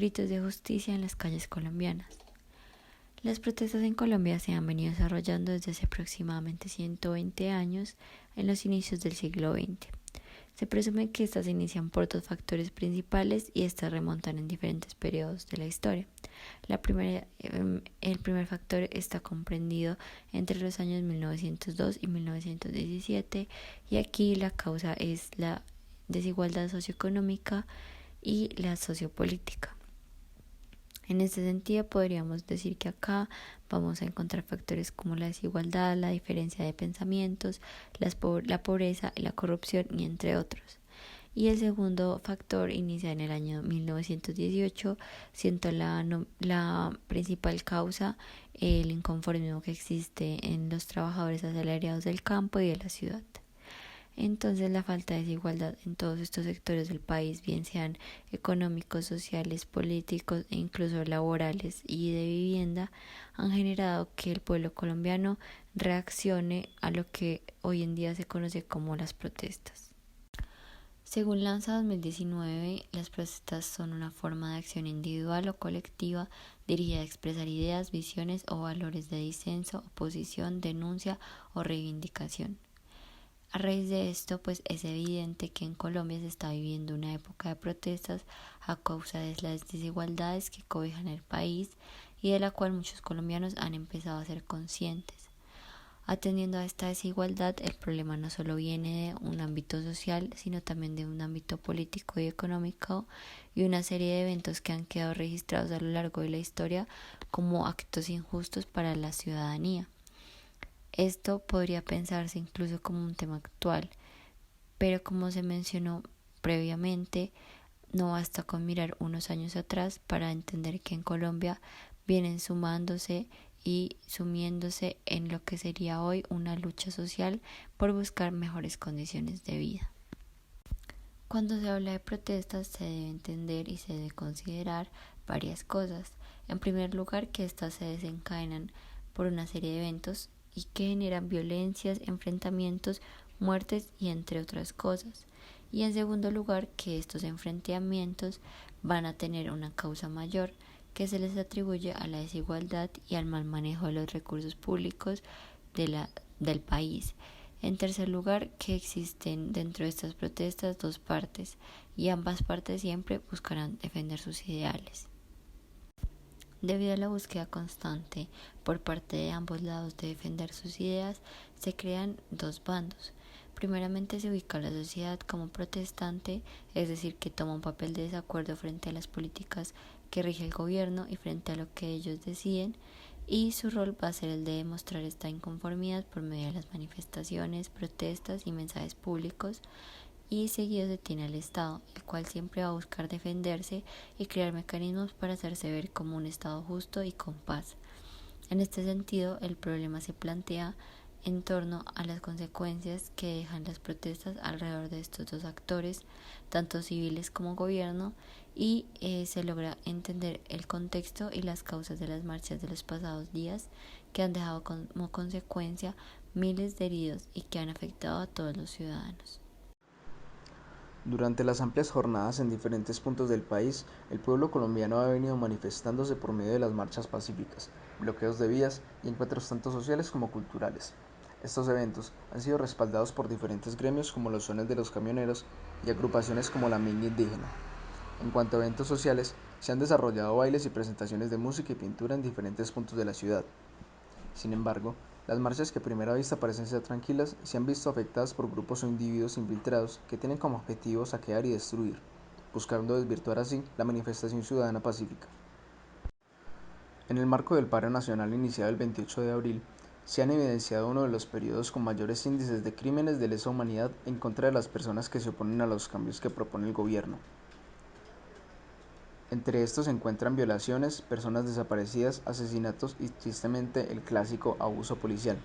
gritos de justicia en las calles colombianas. Las protestas en Colombia se han venido desarrollando desde hace aproximadamente 120 años en los inicios del siglo XX. Se presume que estas se inician por dos factores principales y estas remontan en diferentes periodos de la historia. El primer factor está comprendido entre los años 1902 y 1917 y aquí la causa es la desigualdad socioeconómica y la sociopolítica. En este sentido, podríamos decir que acá vamos a encontrar factores como la desigualdad, la diferencia de pensamientos, la pobreza y la corrupción, y entre otros. Y el segundo factor inicia en el año 1918, siendo la principal causa el inconformismo que existe en los trabajadores asalariados del campo y de la ciudad. Entonces la falta de desigualdad en todos estos sectores del país, bien sean económicos, sociales, políticos e incluso laborales y de vivienda, han generado que el pueblo colombiano reaccione a lo que hoy en día se conoce como las protestas. Según Lanza 2019, las protestas son una forma de acción individual o colectiva dirigida a expresar ideas, visiones o valores de disenso, oposición, denuncia o reivindicación. A raíz de esto, pues es evidente que en Colombia se está viviendo una época de protestas a causa de las desigualdades que cobijan el país y de la cual muchos colombianos han empezado a ser conscientes. Atendiendo a esta desigualdad, el problema no solo viene de un ámbito social, sino también de un ámbito político y económico y una serie de eventos que han quedado registrados a lo largo de la historia como actos injustos para la ciudadanía. Esto podría pensarse incluso como un tema actual, pero como se mencionó previamente, no basta con mirar unos años atrás para entender que en Colombia vienen sumándose y sumiéndose en lo que sería hoy una lucha social por buscar mejores condiciones de vida. Cuando se habla de protestas se debe entender y se debe considerar varias cosas. En primer lugar, que estas se desencadenan por una serie de eventos y que generan violencias, enfrentamientos, muertes y entre otras cosas. Y en segundo lugar, que estos enfrentamientos van a tener una causa mayor que se les atribuye a la desigualdad y al mal manejo de los recursos públicos del país. En tercer lugar, que existen dentro de estas protestas dos partes y ambas partes siempre buscarán defender sus ideales. Debido a la búsqueda constante por parte de ambos lados de defender sus ideas, se crean dos bandos. Primeramente se ubica la sociedad como protestante, es decir, que toma un papel de desacuerdo frente a las políticas que rige el gobierno y frente a lo que ellos deciden, y su rol va a ser el de demostrar esta inconformidad por medio de las manifestaciones, protestas y mensajes públicos, y seguido se tiene al Estado, el cual siempre va a buscar defenderse y crear mecanismos para hacerse ver como un Estado justo y con paz. En este sentido, el problema se plantea en torno a las consecuencias que dejan las protestas alrededor de estos dos actores, tanto civiles como gobierno, y se logra entender el contexto y las causas de las marchas de los pasados días que han dejado como consecuencia miles de heridos y que han afectado a todos los ciudadanos. Durante las amplias jornadas en diferentes puntos del país, el pueblo colombiano ha venido manifestándose por medio de las marchas pacíficas, bloqueos de vías y encuentros tanto sociales como culturales. Estos eventos han sido respaldados por diferentes gremios como los son el de los camioneros y agrupaciones como la Minga Indígena. En cuanto a eventos sociales, se han desarrollado bailes y presentaciones de música y pintura en diferentes puntos de la ciudad. Sin embargo, las marchas que a primera vista parecen ser tranquilas se han visto afectadas por grupos o individuos infiltrados que tienen como objetivo saquear y destruir, buscando desvirtuar así la manifestación ciudadana pacífica. En el marco del paro nacional iniciado el 28 de abril, se han evidenciado uno de los periodos con mayores índices de crímenes de lesa humanidad en contra de las personas que se oponen a los cambios que propone el gobierno. Entre estos se encuentran violaciones, personas desaparecidas, asesinatos y tristemente el clásico abuso policial.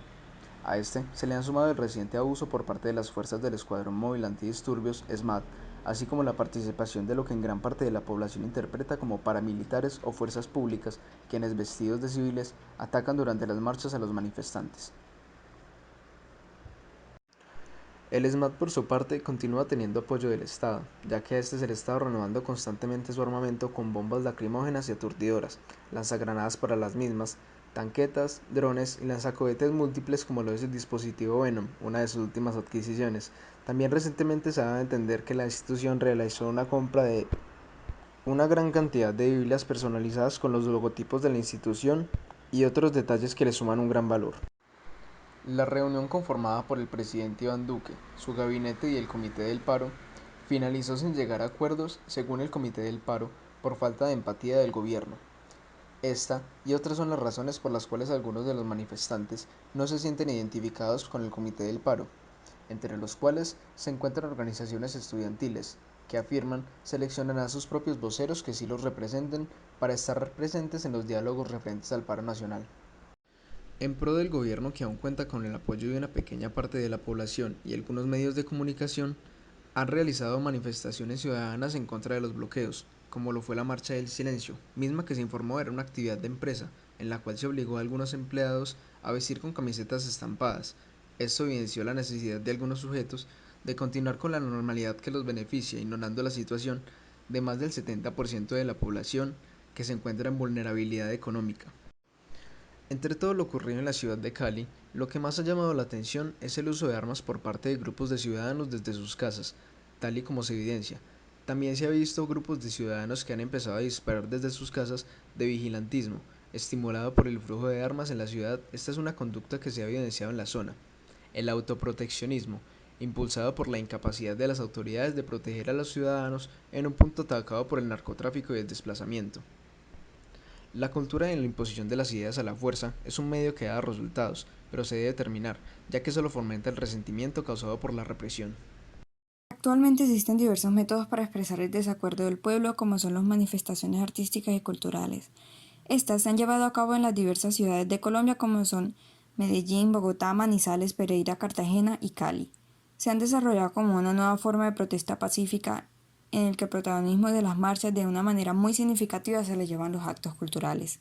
A este se le han sumado el reciente abuso por parte de las fuerzas del Escuadrón Móvil Antidisturbios (ESMAD), así como la participación de lo que en gran parte de la población interpreta como paramilitares o fuerzas públicas, quienes vestidos de civiles atacan durante las marchas a los manifestantes. El ESMAD, por su parte, continúa teniendo apoyo del Estado, ya que este se le está renovando constantemente su armamento con bombas lacrimógenas y aturdidoras, lanzagranadas para las mismas, tanquetas, drones y lanzacohetes múltiples como lo es el dispositivo Venom, una de sus últimas adquisiciones. También recientemente se ha dado a entender que la institución realizó una compra de una gran cantidad de Biblias personalizadas con los logotipos de la institución y otros detalles que le suman un gran valor. La reunión, conformada por el presidente Iván Duque, su gabinete y el Comité del Paro, finalizó sin llegar a acuerdos, según el Comité del Paro, por falta de empatía del gobierno. Esta y otras son las razones por las cuales algunos de los manifestantes no se sienten identificados con el Comité del Paro, entre los cuales se encuentran organizaciones estudiantiles, que afirman seleccionan a sus propios voceros que sí los representen para estar presentes en los diálogos referentes al paro nacional. En pro del gobierno, que aún cuenta con el apoyo de una pequeña parte de la población y algunos medios de comunicación, han realizado manifestaciones ciudadanas en contra de los bloqueos, como lo fue la Marcha del Silencio, misma que se informó era una actividad de empresa, en la cual se obligó a algunos empleados a vestir con camisetas estampadas. Esto evidenció la necesidad de algunos sujetos de continuar con la normalidad que los beneficia, ignorando la situación de más del 70% de la población que se encuentra en vulnerabilidad económica. Entre todo lo ocurrido en la ciudad de Cali, lo que más ha llamado la atención es el uso de armas por parte de grupos de ciudadanos desde sus casas, tal y como se evidencia. También se ha visto grupos de ciudadanos que han empezado a disparar desde sus casas de vigilantismo, estimulado por el flujo de armas en la ciudad. Esta es una conducta que se ha evidenciado en la zona. El autoproteccionismo, impulsado por la incapacidad de las autoridades de proteger a los ciudadanos en un punto atacado por el narcotráfico y el desplazamiento. La cultura de la imposición de las ideas a la fuerza es un medio que da resultados, pero se debe terminar, ya que solo fomenta el resentimiento causado por la represión. Actualmente existen diversos métodos para expresar el desacuerdo del pueblo, como son las manifestaciones artísticas y culturales. Estas se han llevado a cabo en las diversas ciudades de Colombia, como son Medellín, Bogotá, Manizales, Pereira, Cartagena y Cali. Se han desarrollado como una nueva forma de protesta pacífica en el que el protagonismo de las marchas de una manera muy significativa se le llevan los actos culturales.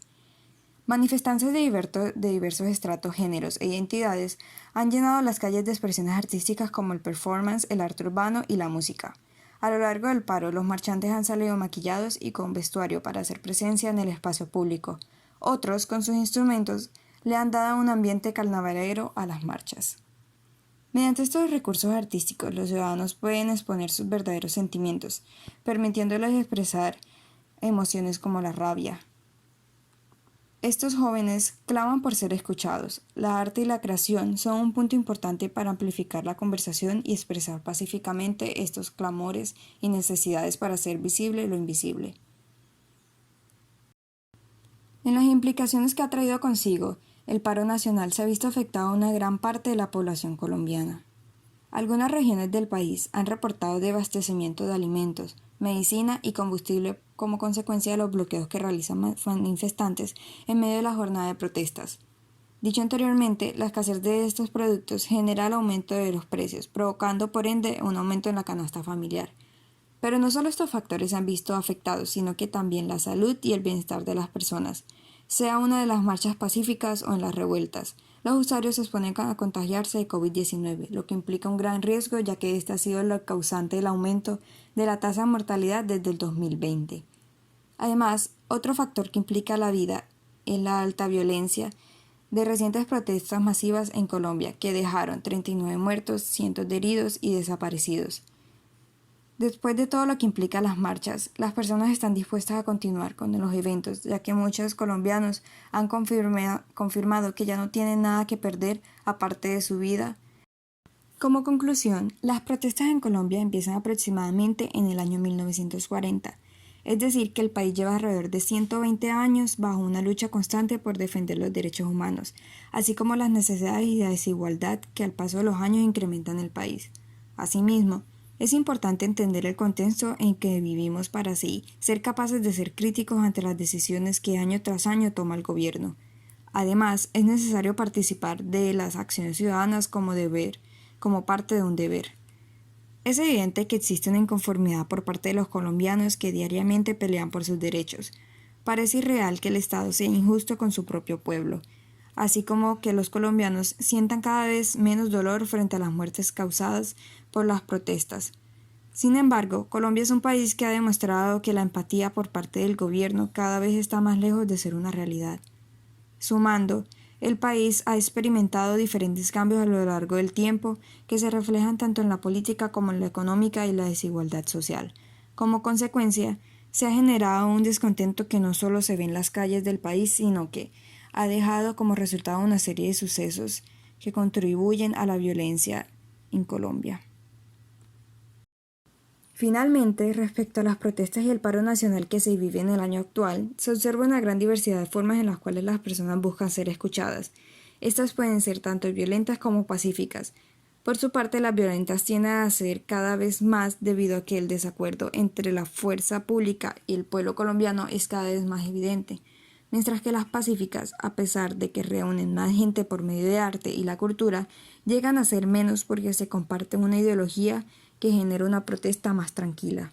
Manifestantes de diversos estratos, géneros e identidades han llenado las calles de expresiones artísticas como el performance, el arte urbano y la música. A lo largo del paro, los marchantes han salido maquillados y con vestuario para hacer presencia en el espacio público. Otros, con sus instrumentos, le han dado un ambiente carnavalero a las marchas. Mediante estos recursos artísticos, los ciudadanos pueden exponer sus verdaderos sentimientos, permitiéndoles expresar emociones como la rabia. Estos jóvenes claman por ser escuchados. La arte y la creación son un punto importante para amplificar la conversación y expresar pacíficamente estos clamores y necesidades para hacer visible lo invisible. En las implicaciones que ha traído consigo, el paro nacional se ha visto afectado a una gran parte de la población colombiana. Algunas regiones del país han reportado desabastecimiento de alimentos, medicina y combustible como consecuencia de los bloqueos que realizan manifestantes en medio de la jornada de protestas. Dicho anteriormente, la escasez de estos productos genera el aumento de los precios, provocando por ende un aumento en la canasta familiar. Pero no solo estos factores se han visto afectados, sino que también la salud y el bienestar de las personas, sea una de las marchas pacíficas o en las revueltas. Los usuarios se exponen a contagiarse de COVID-19, lo que implica un gran riesgo, ya que este ha sido el causante del aumento de la tasa de mortalidad desde el 2020. Además, otro factor que implica la vida es la alta violencia de recientes protestas masivas en Colombia, que dejaron 39 muertos, cientos de heridos y desaparecidos. Después de todo lo que implica las marchas, las personas están dispuestas a continuar con los eventos, ya que muchos colombianos han confirmado que ya no tienen nada que perder aparte de su vida. Como conclusión, las protestas en Colombia empiezan aproximadamente en el año 1940, es decir, que el país lleva alrededor de 120 años bajo una lucha constante por defender los derechos humanos, así como las necesidades y la desigualdad que al paso de los años incrementan el país. Asimismo, es importante entender el contexto en que vivimos para así ser capaces de ser críticos ante las decisiones que año tras año toma el gobierno. Además, es necesario participar de las acciones ciudadanas como parte de un deber. Es evidente que existe una inconformidad por parte de los colombianos que diariamente pelean por sus derechos. Parece irreal que el Estado sea injusto con su propio pueblo. así como que los colombianos sientan cada vez menos dolor frente a las muertes causadas por las protestas. Sin embargo, Colombia es un país que ha demostrado que la empatía por parte del gobierno cada vez está más lejos de ser una realidad. Sumando, el país ha experimentado diferentes cambios a lo largo del tiempo que se reflejan tanto en la política como en la económica y la desigualdad social. Como consecuencia, se ha generado un descontento que no solo se ve en las calles del país, sino que ha dejado como resultado una serie de sucesos que contribuyen a la violencia en Colombia. Finalmente, respecto a las protestas y el paro nacional que se vive en el año actual, se observa una gran diversidad de formas en las cuales las personas buscan ser escuchadas. Estas pueden ser tanto violentas como pacíficas. Por su parte, las violentas tienden a ser cada vez más debido a que el desacuerdo entre la fuerza pública y el pueblo colombiano es cada vez más evidente, mientras que las pacíficas, a pesar de que reúnen más gente por medio de arte y la cultura, llegan a ser menos porque se comparte una ideología que genera una protesta más tranquila.